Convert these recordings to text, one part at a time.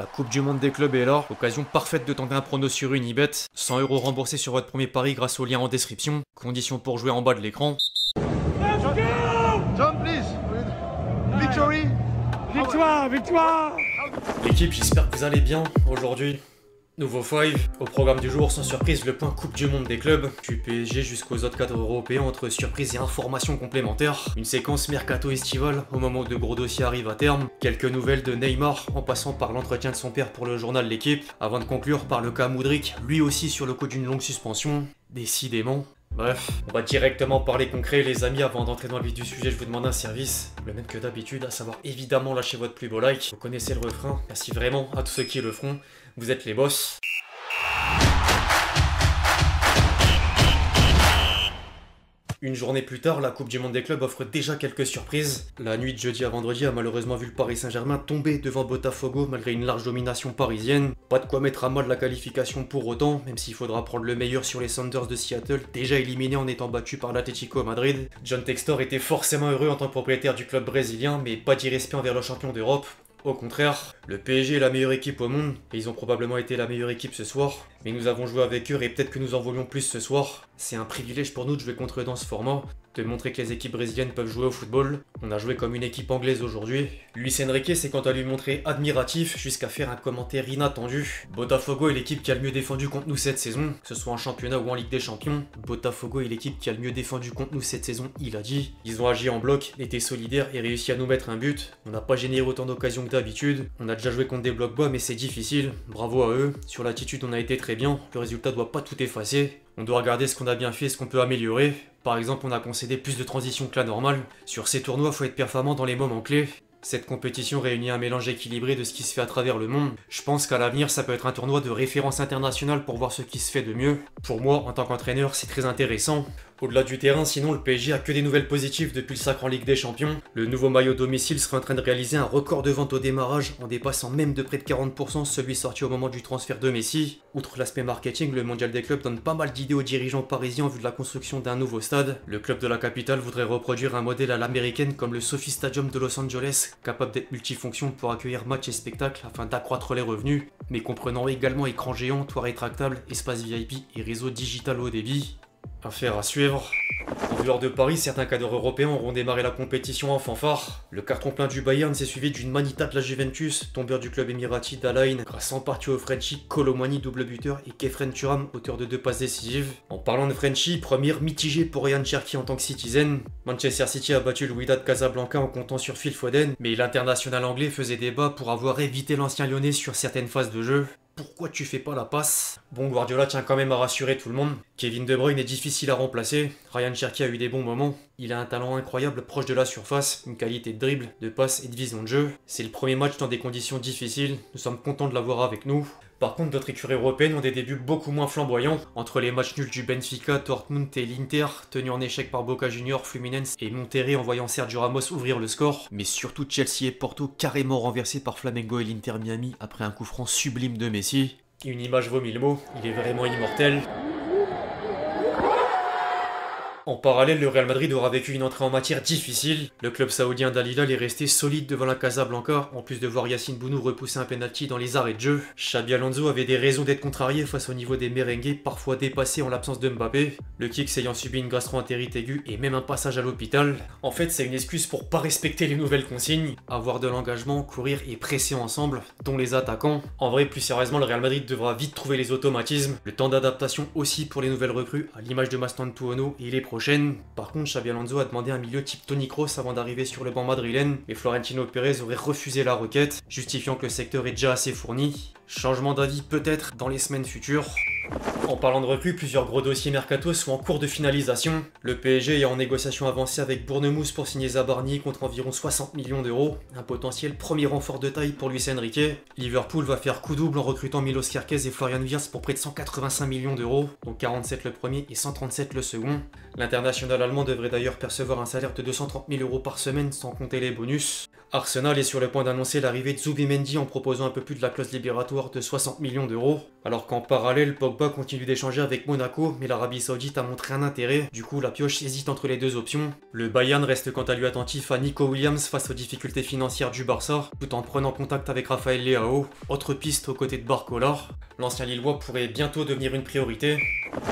La Coupe du Monde des clubs est là, occasion parfaite de tenter un prono sur Unibet. 100 € remboursés sur votre premier pari grâce au lien en description. Conditions pour jouer en bas de l'écran. John, please. Victory. Victoire. L'équipe, j'espère que vous allez bien aujourd'hui. Nouveau 5, au programme du jour, sans surprise, le point Coupe du Monde des clubs, du PSG jusqu'aux autres cadres européens entre surprises et informations complémentaires. Une séquence mercato estival au moment où de gros dossiers arrivent à terme. Quelques nouvelles de Neymar, en passant par l'entretien de son père pour le journal L'équipe, avant de conclure par le cas Mudryk, lui aussi sur le coup d'une longue suspension. Décidément. Bref, on va directement parler concret les amis. Avant d'entrer dans le vif du sujet, je vous demande un service, le même que d'habitude, à savoir évidemment lâcher votre plus beau like. Vous connaissez le refrain, merci vraiment à tous ceux qui le feront, vous êtes les boss. Une journée plus tard, la Coupe du Monde des clubs offre déjà quelques surprises. La nuit de jeudi à vendredi a malheureusement vu le Paris Saint-Germain tomber devant Botafogo malgré une large domination parisienne. Pas de quoi mettre à mal la qualification pour autant, même s'il faudra prendre le meilleur sur les Sounders de Seattle, déjà éliminés en étant battus par l'Atlético Madrid. John Textor était forcément heureux en tant que propriétaire du club brésilien, mais pas d'irrespect envers le champion d'Europe. Au contraire, le PSG est la meilleure équipe au monde, et ils ont probablement été la meilleure équipe ce soir, mais nous avons joué avec eux et peut-être que nous en voulions plus ce soir. C'est un privilège pour nous de jouer contre eux dans ce format, de montrer que les équipes brésiliennes peuvent jouer au football. On a joué comme une équipe anglaise aujourd'hui. Luis Enrique s'est quant à lui montré admiratif jusqu'à faire un commentaire inattendu. Botafogo est l'équipe qui a le mieux défendu contre nous cette saison, que ce soit en championnat ou en Ligue des Champions. Botafogo est l'équipe qui a le mieux défendu contre nous cette saison, il a dit. Ils ont agi en bloc, été solidaires et réussi à nous mettre un but. On n'a pas généré autant d'occasions que d'habitude. On a déjà joué contre des blocs bas mais c'est difficile. Bravo à eux. Sur l'attitude on a été très bien. Le résultat doit pas tout effacer. On doit regarder ce qu'on a bien fait et ce qu'on peut améliorer. Par exemple, on a concédé plus de transitions que la normale. Sur ces tournois, faut être performant dans les moments clés. Cette compétition réunit un mélange équilibré de ce qui se fait à travers le monde. Je pense qu'à l'avenir, ça peut être un tournoi de référence internationale pour voir ce qui se fait de mieux. Pour moi, en tant qu'entraîneur, c'est très intéressant. Au-delà du terrain, sinon, le PSG a que des nouvelles positives depuis le sacre en Ligue des Champions. Le nouveau maillot domicile serait en train de réaliser un record de vente au démarrage, en dépassant même de près de 40% celui sorti au moment du transfert de Messi. Outre l'aspect marketing, le mondial des clubs donne pas mal d'idées aux dirigeants parisiens en vue de la construction d'un nouveau stade. Le club de la capitale voudrait reproduire un modèle à l'américaine comme le SoFi Stadium de Los Angeles, capable d'être multifonction pour accueillir matchs et spectacles afin d'accroître les revenus, mais comprenant également écran géant, toit rétractable, espace VIP et réseau digital haut débit. Affaire à suivre. En dehors de Paris, certains cadres européens auront démarré la compétition en fanfare. Le carton plein du Bayern s'est suivi d'une manita de la Juventus, tombeur du club émirati d'Al-Ain, grâce en partie au Frenchie Colomani, double buteur, et Kefren Turam, auteur de 2 passes décisives. En parlant de Frenchie, première mitigée pour Ryan Cherki en tant que Citizen. Manchester City a battu le Wydad Casablanca en comptant sur Phil Foden, mais l'international anglais faisait débat pour avoir évité l'ancien lyonnais sur certaines phases de jeu. Pourquoi tu fais pas la passe? Bon, Guardiola tient quand même à rassurer tout le monde. Kevin De Bruyne est difficile à remplacer. Ryan Cherki a eu des bons moments. Il a un talent incroyable proche de la surface, une qualité de dribble, de passe et de vision de jeu. C'est le premier match dans des conditions difficiles. Nous sommes contents de l'avoir avec nous. Par contre, d'autres écuries européennes ont des débuts beaucoup moins flamboyants. Entre les matchs nuls du Benfica, Dortmund et l'Inter, tenus en échec par Boca Juniors, Fluminense et Monterrey en voyant Sergio Ramos ouvrir le score. Mais surtout Chelsea et Porto carrément renversés par Flamengo et l'Inter Miami après un coup franc sublime de Messi. Une image vaut 1000 mots, il est vraiment immortel. En parallèle, le Real Madrid aura vécu une entrée en matière difficile. Le club saoudien d'Al Hilal est resté solide devant la Casablanca, en plus de voir Yacine Bounou repousser un penalty dans les arrêts de jeu. Xabi Alonso avait des raisons d'être contrarié face au niveau des merengues, parfois dépassés en l'absence de Mbappé. Le Kicks ayant subi une gastro-entérite aiguë et même un passage à l'hôpital. En fait, c'est une excuse pour pas respecter les nouvelles consignes, avoir de l'engagement, courir et presser ensemble, dont les attaquants. En vrai, plus sérieusement, le Real Madrid devra vite trouver les automatismes. Le temps d'adaptation aussi pour les nouvelles recrues, à l'image de Mastantuono et les prochaines. Par contre, Xabi Alonso a demandé un milieu type Toni Kroos avant d'arriver sur le banc madrilène, et Florentino Pérez aurait refusé la requête, justifiant que le secteur est déjà assez fourni. Changement d'avis peut-être dans les semaines futures. En parlant de recrues, plusieurs gros dossiers mercato sont en cours de finalisation. Le PSG est en négociation avancée avec Bournemouth pour signer Zabarni contre environ 60 millions d'euros, un potentiel premier renfort de taille pour Luis Enrique. Liverpool va faire coup double en recrutant Milos Kerkez et Florian Wirtz pour près de 185 millions d'euros, dont 47 le premier et 137 le second. L'international allemand devrait d'ailleurs percevoir un salaire de 230 000 € par semaine sans compter les bonus. Arsenal est sur le point d'annoncer l'arrivée de Zubimendi en proposant un peu plus de la clause libératoire de 60 millions d'euros, alors qu'en parallèle, Pogba continue d'échanger avec Monaco, mais l'Arabie Saoudite a montré un intérêt, du coup la pioche hésite entre les deux options. Le Bayern reste quant à lui attentif à Nico Williams face aux difficultés financières du Barça, tout en prenant contact avec Raphaël Leao, autre piste aux côtés de Barcola. L'ancien Lillois pourrait bientôt devenir une priorité.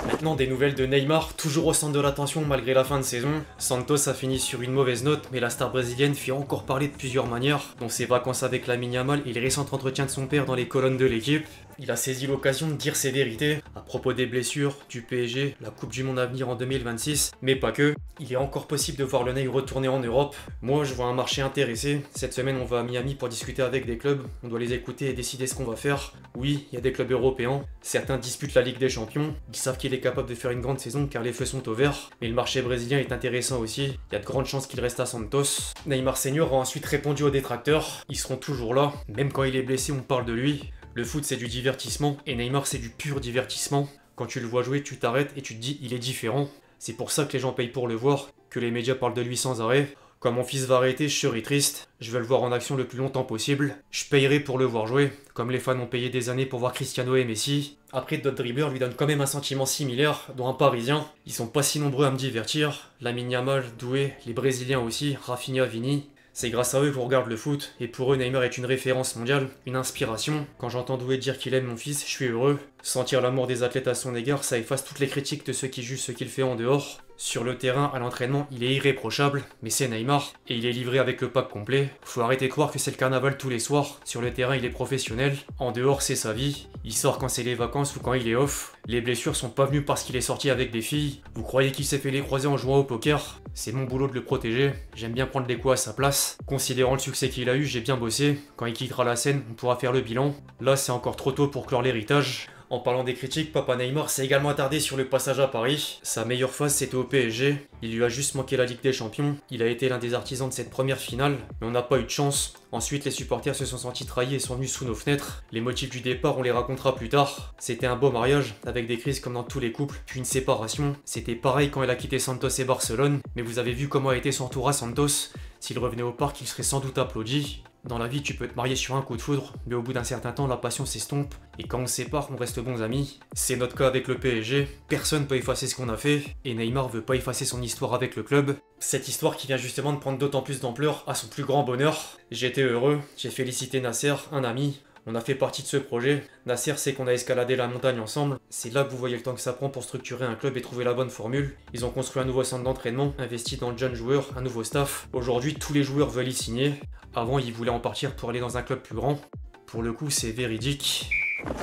Maintenant des nouvelles de Neymar, toujours au centre de l'attention malgré la fin de saison. Santos a fini sur une mauvaise note, mais la star brésilienne fait encore parler de plusieurs manières, dont ses vacances avec Lamine Yamal et les récents entretiens de son père dans les colonnes de l'équipe. Il a saisi l'occasion de dire ses vérités à propos des blessures, du PSG, la Coupe du Monde à venir en 2026, mais pas que. Il est encore possible de voir le Ney retourner en Europe. Moi, je vois un marché intéressé. Cette semaine, on va à Miami pour discuter avec des clubs. On doit les écouter et décider ce qu'on va faire. Oui, il y a des clubs européens. Certains disputent la Ligue des Champions. Ils savent qu'il est capable de faire une grande saison car les feux sont au vert. Mais le marché brésilien est intéressant aussi. Il y a de grandes chances qu'il reste à Santos. Neymar Senior a ensuite répondu aux détracteurs. Ils seront toujours là. Même quand il est blessé, on parle de lui. Le foot c'est du divertissement et Neymar c'est du pur divertissement. Quand tu le vois jouer, tu t'arrêtes et tu te dis il est différent. C'est pour ça que les gens payent pour le voir, que les médias parlent de lui sans arrêt. Quand mon fils va arrêter, je serai triste. Je veux le voir en action le plus longtemps possible. Je payerai pour le voir jouer, comme les fans ont payé des années pour voir Cristiano et Messi. Après, d'autres dribbleurs lui donnent quand même un sentiment similaire, dont un Parisien. Ils sont pas si nombreux à me divertir. Lamine Yamal, Doué, les Brésiliens aussi, Rafinha, Vini. C'est grâce à eux qu'on regarde le foot, et pour eux Neymar est une référence mondiale, une inspiration. Quand j'entends Doué dire qu'il aime mon fils, je suis heureux. Sentir l'amour des athlètes à son égard, ça efface toutes les critiques de ceux qui jugent ce qu'il fait en dehors. Sur le terrain, à l'entraînement, il est irréprochable, mais c'est Neymar, et il est livré avec le pack complet. Faut arrêter de croire que c'est le carnaval tous les soirs. Sur le terrain, il est professionnel. En dehors, c'est sa vie. Il sort quand c'est les vacances ou quand il est off. Les blessures sont pas venues parce qu'il est sorti avec des filles. Vous croyez qu'il s'est fait les croiser en jouant au poker? C'est mon boulot de le protéger. J'aime bien prendre les coups à sa place. Considérant le succès qu'il a eu, j'ai bien bossé. Quand il quittera la scène, on pourra faire le bilan. Là, c'est encore trop tôt pour clore l'héritage. En parlant des critiques, Papa Neymar s'est également attardé sur le passage à Paris. Sa meilleure phase c'était au PSG. Il lui a juste manqué la Ligue des Champions. Il a été l'un des artisans de cette première finale, mais on n'a pas eu de chance. Ensuite, les supporters se sont sentis trahis et sont venus sous nos fenêtres. Les motifs du départ, on les racontera plus tard. C'était un beau mariage, avec des crises comme dans tous les couples, puis une séparation. C'était pareil quand elle a quitté Santos et Barcelone, mais vous avez vu comment a été son tour à Santos. S'il revenait au parc, il serait sans doute applaudi. Dans la vie, tu peux te marier sur un coup de foudre, mais au bout d'un certain temps, la passion s'estompe. Et quand on se sépare, on reste bons amis. C'est notre cas avec le PSG. Personne peut effacer ce qu'on a fait. Et Neymar veut pas effacer son histoire avec le club. Cette histoire qui vient justement de prendre d'autant plus d'ampleur à son plus grand bonheur. J'étais heureux. J'ai félicité Nasser, un ami. On a fait partie de ce projet. Nasser sait qu'on a escaladé la montagne ensemble. C'est là que vous voyez le temps que ça prend pour structurer un club et trouver la bonne formule. Ils ont construit un nouveau centre d'entraînement, investi dans le jeune joueur, un nouveau staff. Aujourd'hui, tous les joueurs veulent y signer. Avant, ils voulaient en partir pour aller dans un club plus grand. Pour le coup, c'est véridique.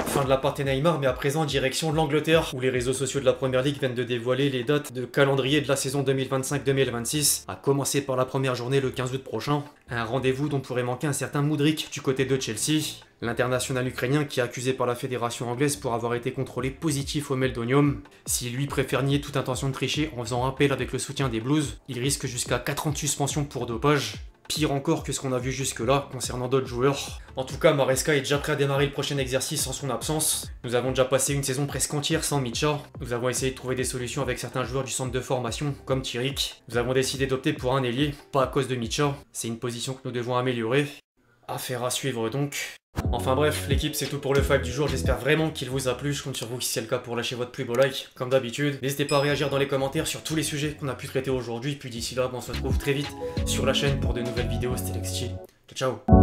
Fin de la partie Neymar, mais à présent direction l'Angleterre, où les réseaux sociaux de la Première Ligue viennent de dévoiler les dates de calendrier de la saison 2025-2026, à commencer par la première journée le 15 août prochain. Un rendez-vous dont pourrait manquer un certain Mudryk du côté de Chelsea. L'international ukrainien qui est accusé par la fédération anglaise pour avoir été contrôlé positif au meldonium. S'il lui préfère nier toute intention de tricher en faisant appel avec le soutien des Blues, il risque jusqu'à 4 ans de suspension pour dopage. Pire encore que ce qu'on a vu jusque-là concernant d'autres joueurs. En tout cas, Maresca est déjà prêt à démarrer le prochain exercice en son absence. Nous avons déjà passé une saison presque entière sans Mitcha. Nous avons essayé de trouver des solutions avec certains joueurs du centre de formation, comme Tirik. Nous avons décidé d'opter pour un ailier, pas à cause de Mitcha. C'est une position que nous devons améliorer. Affaire à suivre donc. Enfin bref, l'équipe c'est tout pour le fact du jour, j'espère vraiment qu'il vous a plu, je compte sur vous si c'est le cas pour lâcher votre plus beau like, comme d'habitude. N'hésitez pas à réagir dans les commentaires sur tous les sujets qu'on a pu traiter aujourd'hui, puis d'ici là, on se retrouve très vite sur la chaîne pour de nouvelles vidéos, c'était Lexchi. Ciao ciao.